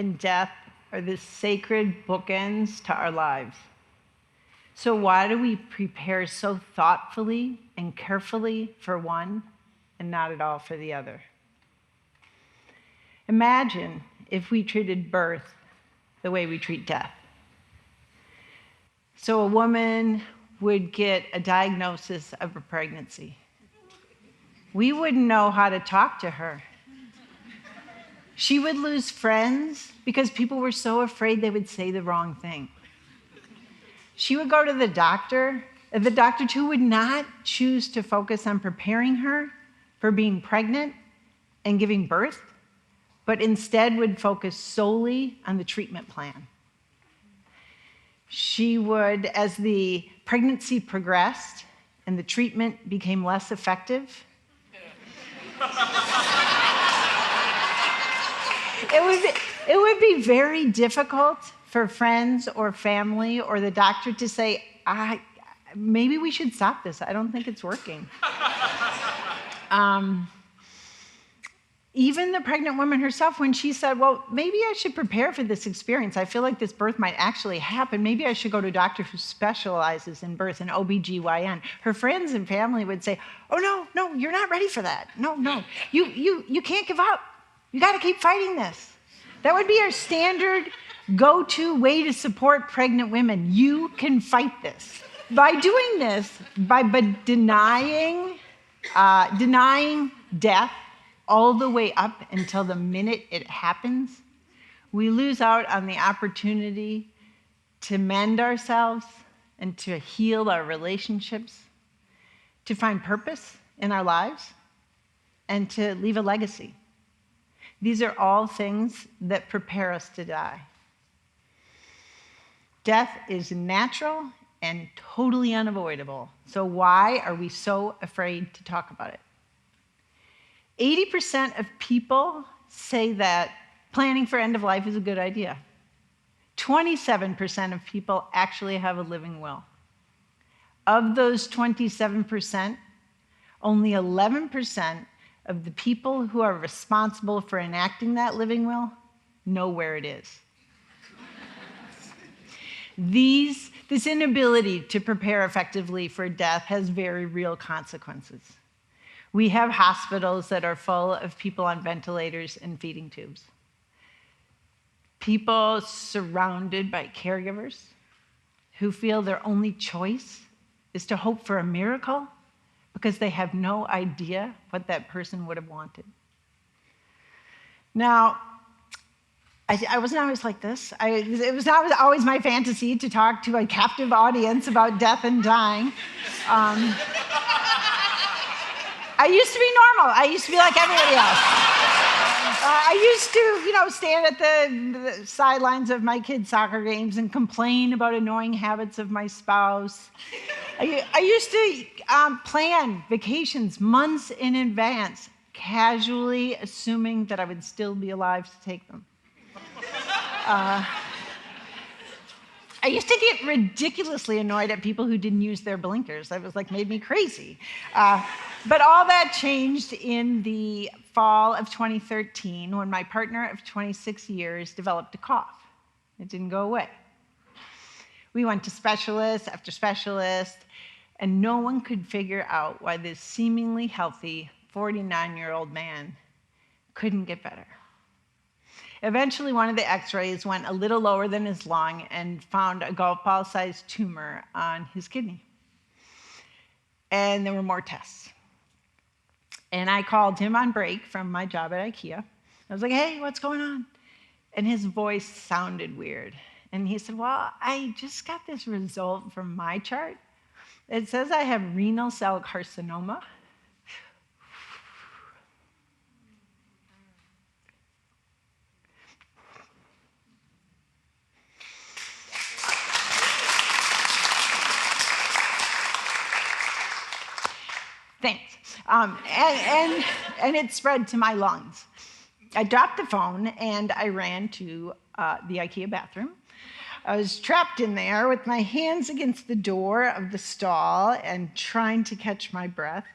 and death are the sacred bookends to our lives. So why do we prepare so thoughtfully and carefully for one and not at all for the other? Imagine if we treated birth the way we treat death. So a woman would get a diagnosis of a pregnancy. We wouldn't know how to talk to her. She would lose friends because people were so afraid they would say the wrong thing. She would go to the doctor too would not choose to focus on preparing her for being pregnant and giving birth, but instead would focus solely on the treatment plan. She would, as the pregnancy progressed and the treatment became less effective, it would be very difficult for friends or family or the doctor to say, maybe we should stop this. I don't think it's working. Even the pregnant woman herself, when she said, well, maybe I should prepare for this experience. I feel like this birth might actually happen. Maybe I should go to a doctor who specializes in birth, an OBGYN. Her friends and family would say, oh, no, you're not ready for that. No, you can't give up. You got to keep fighting this. That would be our standard go-to way to support pregnant women. You can fight this. By doing this, by denying death all the way up until the minute it happens, we lose out on the opportunity to mend ourselves and to heal our relationships, to find purpose in our lives, and to leave a legacy. These are all things that prepare us to die. Death is natural and totally unavoidable. So why are we so afraid to talk about it? 80% of people say that planning for end of life is a good idea. 27% of people actually have a living will. Of those 27%, only 11% of the people who are responsible for enacting that living will know where it is. This inability to prepare effectively for death has very real consequences. We have hospitals that are full of people on ventilators and feeding tubes. People surrounded by caregivers who feel their only choice is to hope for a miracle because they have no idea what that person would have wanted. Now, I wasn't always like this. It was not always my fantasy to talk to a captive audience about death and dying. I used to be normal. I used to be like everybody else. I used to, stand at the sidelines of my kids' soccer games and complain about annoying habits of my spouse. I used to plan vacations months in advance, casually assuming that I would still be alive to take them. I used to get ridiculously annoyed at people who didn't use their blinkers. That was made me crazy. But all that changed in the fall of 2013 when my partner of 26 years developed a cough. It didn't go away. We went to specialist after specialist, and no one could figure out why this seemingly healthy 49-year-old man couldn't get better. Eventually, one of the x-rays went a little lower than his lung and found a golf ball-sized tumor on his kidney. And there were more tests. And I called him on break from my job at IKEA. I was like, hey, what's going on? And his voice sounded weird. And he said, well, I just got this result from my chart. It says I have renal cell carcinoma. Thanks. And it spread to my lungs. I dropped the phone and I ran to the IKEA bathroom. I was trapped in there with my hands against the door of the stall and trying to catch my breath.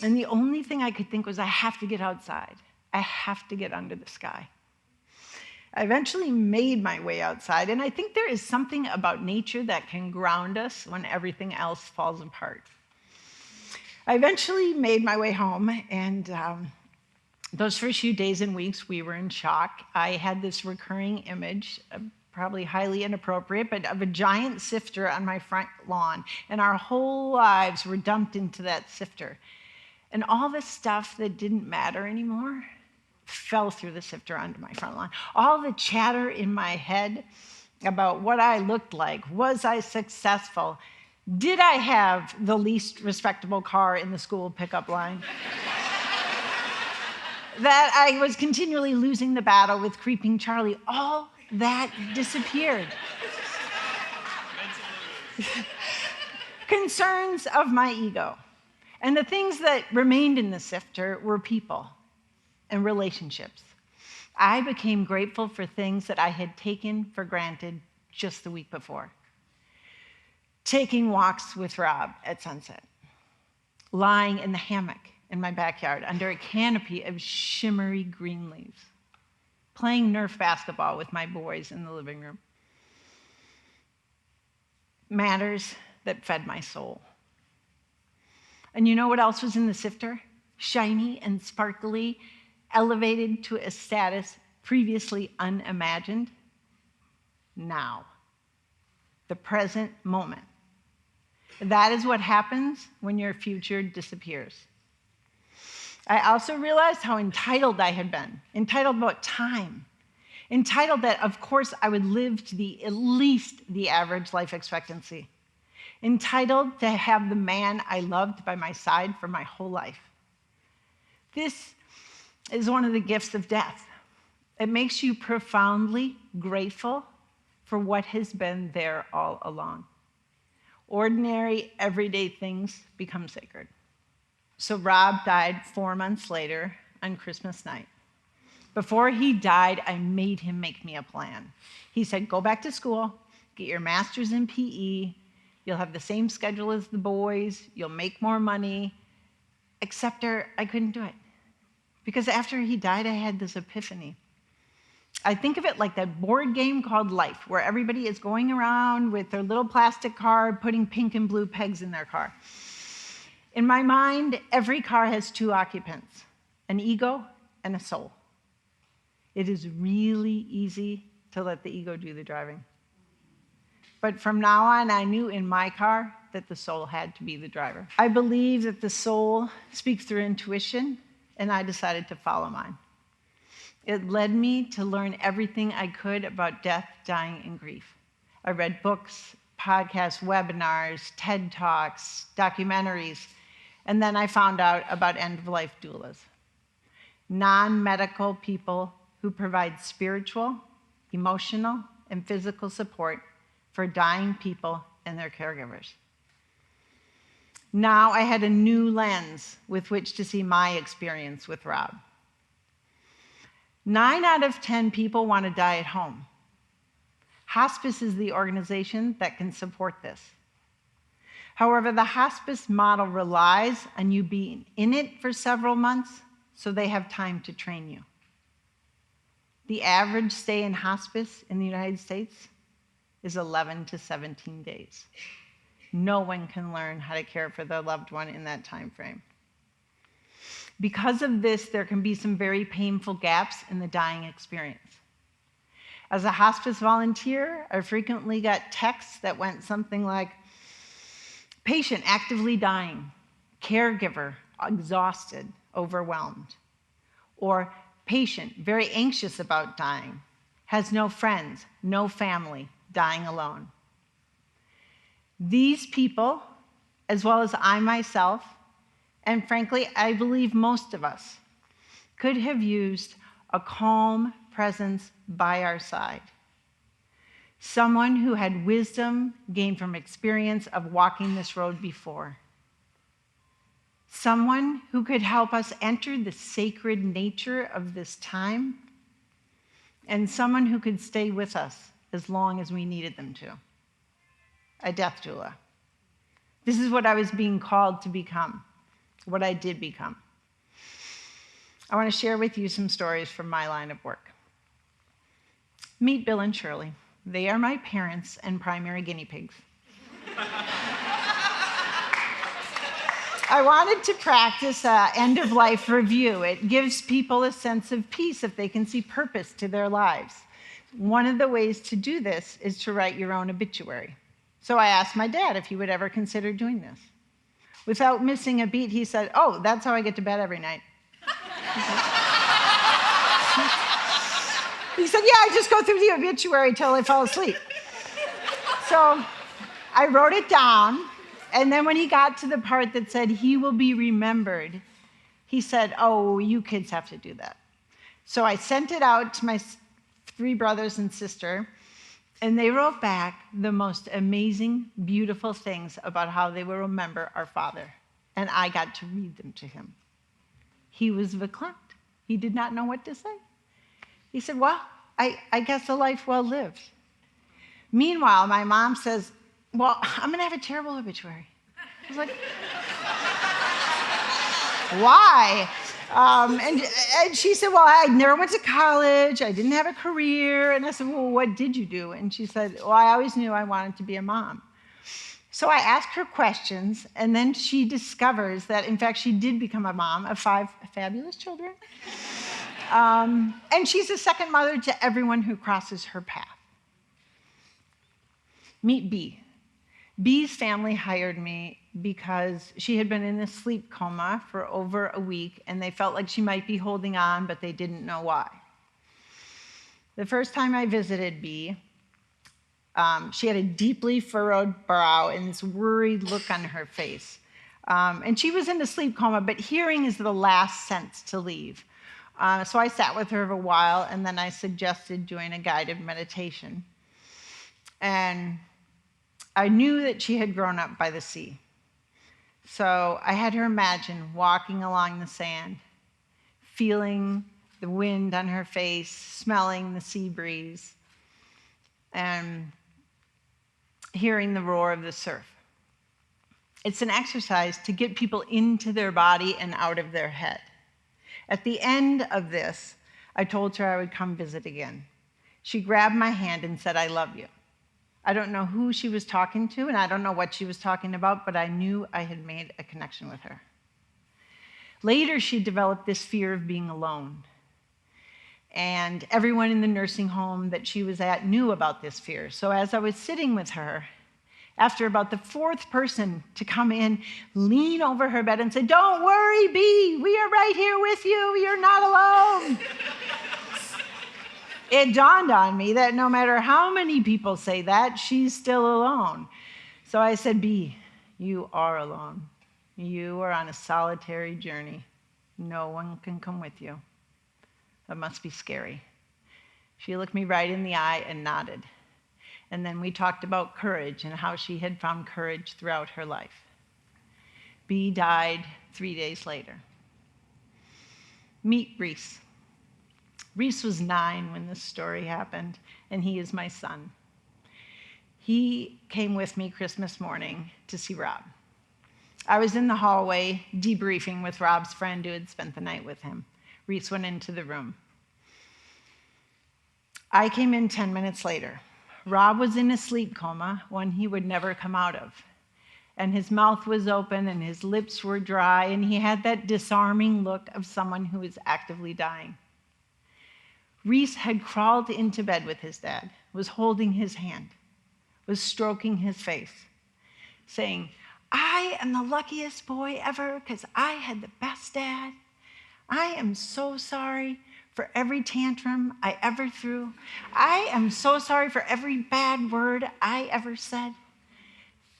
And the only thing I could think was, I have to get outside. I have to get under the sky. I eventually made my way outside, and I think there is something about nature that can ground us when everything else falls apart. I eventually made my way home, and those first few days and weeks, we were in shock. I had this recurring image, probably highly inappropriate, but of a giant sifter on my front lawn, and our whole lives were dumped into that sifter. And all the stuff that didn't matter anymore fell through the sifter onto my front lawn. All the chatter in my head about what I looked like, was I successful, did I have the least respectable car in the school pickup line, that I was continually losing the battle with creeping Charlie, all that disappeared. Concerns of my ego. And the things that remained in the sifter were people and relationships. I became grateful for things that I had taken for granted just the week before. Taking walks with Rob at sunset. Lying in the hammock in my backyard under a canopy of shimmery green leaves. Playing Nerf basketball with my boys in the living room. Matters that fed my soul. And you know what else was in the sifter? Shiny and sparkly, elevated to a status previously unimagined. Now. The present moment. That is what happens when your future disappears. I also realized how entitled I had been. Entitled about time. Entitled that, of course, I would live to at least the average life expectancy. Entitled to have the man I loved by my side for my whole life. This is one of the gifts of death. It makes you profoundly grateful for what has been there all along. Ordinary, everyday things become sacred. So Rob died 4 months later on Christmas night. Before he died, I made him make me a plan. He said, go back to school, get your master's in PE, you'll have the same schedule as the boys, you'll make more money, except I couldn't do it. Because after he died, I had this epiphany. I think of it like that board game called Life, where everybody is going around with their little plastic card, putting pink and blue pegs in their car. In my mind, every car has two occupants, an ego and a soul. It is really easy to let the ego do the driving. But from now on, I knew in my car that the soul had to be the driver. I believe that the soul speaks through intuition, and I decided to follow mine. It led me to learn everything I could about death, dying, and grief. I read books, podcasts, webinars, TED Talks, documentaries, and then I found out about end-of-life doulas. Non-medical people who provide spiritual, emotional, and physical support for dying people and their caregivers. Now I had a new lens with which to see my experience with Rob. 9 out of 10 people want to die at home. Hospice is the organization that can support this. However, the hospice model relies on you being in it for several months so they have time to train you. The average stay in hospice in the United States is 11 to 17 days. No one can learn how to care for their loved one in that time frame. Because of this, there can be some very painful gaps in the dying experience. As a hospice volunteer, I frequently got texts that went something like, patient actively dying, caregiver exhausted, overwhelmed, or patient very anxious about dying, has no friends, no family, dying alone. These people, as well as I myself, and frankly, I believe most of us, could have used a calm presence by our side. Someone who had wisdom gained from experience of walking this road before. Someone who could help us enter the sacred nature of this time, and someone who could stay with us as long as we needed them to. A death doula. This is what I was being called to become, what I did become. I want to share with you some stories from my line of work. Meet Bill and Shirley. They are my parents and primary guinea pigs. I wanted to practice an end-of-life review. It gives people a sense of peace if they can see purpose to their lives. One of the ways to do this is to write your own obituary. So I asked my dad if he would ever consider doing this. Without missing a beat, he said, "Oh, that's how I get to bed every night." He said, "Yeah, I just go through the obituary till I fall asleep." So I wrote it down, and then when he got to the part that said he will be remembered, he said, "Oh, you kids have to do that." So I sent it out to my 3 brothers and sister, and they wrote back the most amazing, beautiful things about how they will remember our father. And I got to read them to him. He was verklempt. He did not know what to say. He said, "Well, I guess a life well lived." Meanwhile, my mom says, "Well, I'm going to have a terrible obituary." I was like, "Why?" And she said, "Well, I never went to college. I didn't have a career." And I said, "Well, what did you do?" And she said, "Well, I always knew I wanted to be a mom." So I asked her questions, and then she discovers that, in fact, she did become a mom of 5 fabulous children. And she's a second mother to everyone who crosses her path. Meet B. B's family hired me because she had been in a sleep coma for over a week, and they felt like she might be holding on, but they didn't know why. The first time I visited B, she had a deeply furrowed brow and this worried look on her face. And she was in a sleep coma, but hearing is the last sense to leave. So I sat with her for a while, and then I suggested doing a guided meditation. And I knew that she had grown up by the sea. So I had her imagine walking along the sand, feeling the wind on her face, smelling the sea breeze, and hearing the roar of the surf. It's an exercise to get people into their body and out of their head. At the end of this, I told her I would come visit again. She grabbed my hand and said, "I love you." I don't know who she was talking to, and I don't know what she was talking about, but I knew I had made a connection with her. Later, she developed this fear of being alone. And everyone in the nursing home that she was at knew about this fear. So as I was sitting with her, after about the 4th person to come in, lean over her bed and say, "Don't worry, B, we are right here with you. You're not alone." It dawned on me that no matter how many people say that, she's still alone. So I said, "B, you are alone. You are on a solitary journey. No one can come with you. That must be scary." She looked me right in the eye and nodded. And then we talked about courage and how she had found courage throughout her life. B died 3 days later. Meet Reese. Reese was 9 when this story happened, and he is my son. He came with me Christmas morning to see Rob. I was in the hallway debriefing with Rob's friend who had spent the night with him. Reese went into the room. I came in 10 minutes later. Rob was in a sleep coma, one he would never come out of. And his mouth was open and his lips were dry, and he had that disarming look of someone who is actively dying. Reese had crawled into bed with his dad, was holding his hand, was stroking his face, saying, "I am the luckiest boy ever because I had the best dad. I am so sorry for every tantrum I ever threw. I am so sorry for every bad word I ever said.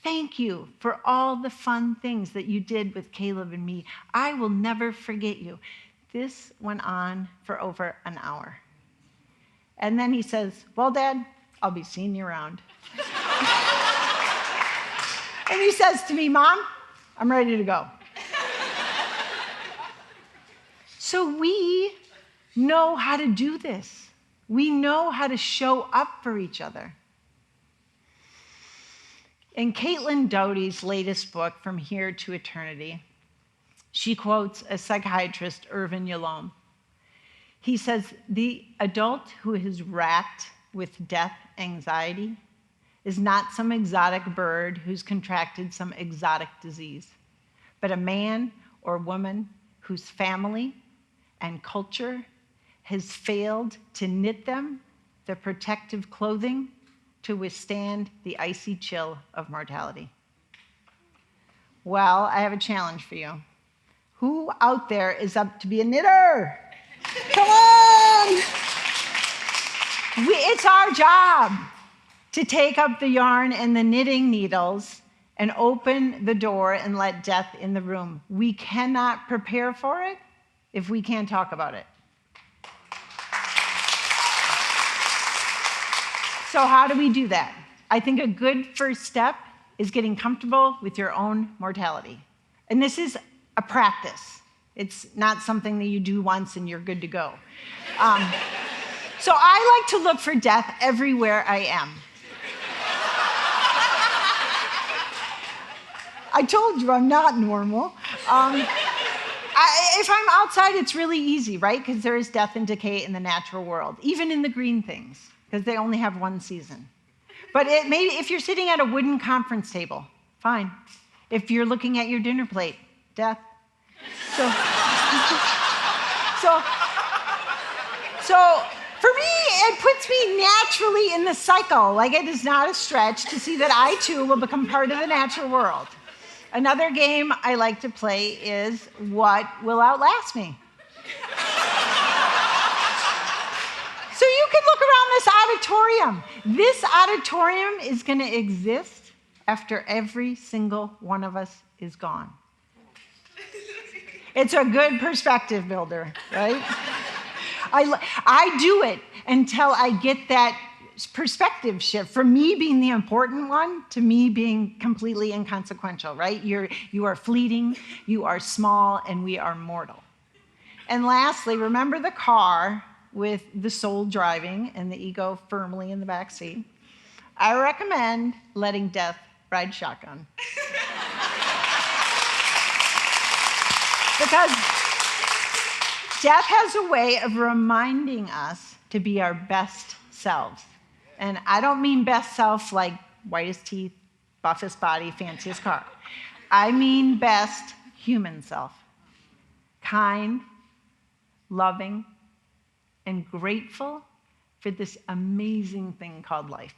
Thank you for all the fun things that you did with Caleb and me. I will never forget you." This went on for over an hour. And then he says, "Well, Dad, I'll be seeing you around." And he says to me, "Mom, I'm ready to go." So we know how to do this. We know how to show up for each other. In Caitlin Doughty's latest book, From Here to Eternity, she quotes a psychiatrist, Irvin Yalom. He says, "The adult who has racked with death anxiety is not some exotic bird who's contracted some exotic disease, but a man or woman whose family and culture has failed to knit them the protective clothing to withstand the icy chill of mortality. Well, I have a challenge for you. Who out there is up to be a knitter? Come on! It's our job to take up the yarn and the knitting needles and open the door and let death in the room. We cannot prepare for it if we can't talk about it. So how do we do that? I think a good first step is getting comfortable with your own mortality. And this is a practice. It's not something that you do once and you're good to go. So I like to look for death everywhere I am. I told you I'm not normal. If I'm outside, it's really easy, right? Because there is death and decay in the natural world, even in the green things, because they only have one season. But maybe if you're sitting at a wooden conference table, fine. If you're looking at your dinner plate, death. So for me, it puts me naturally in the cycle. Like, it is not a stretch to see that I too will become part of the natural world. Another game I like to play is what will outlast me? So you can look around this auditorium. This auditorium is going to exist after every single one of us is gone. It's a good perspective builder, right? I do it until I get that perspective shift from me being the important one to me being completely inconsequential, right? You are fleeting, you are small, and we are mortal. And lastly, remember the car with the soul driving and the ego firmly in the back seat? I recommend letting death ride shotgun. Because death has a way of reminding us to be our best selves. And I don't mean best self like whitest teeth, buffest body, fanciest car. I mean best human self. Kind, loving, and grateful for this amazing thing called life.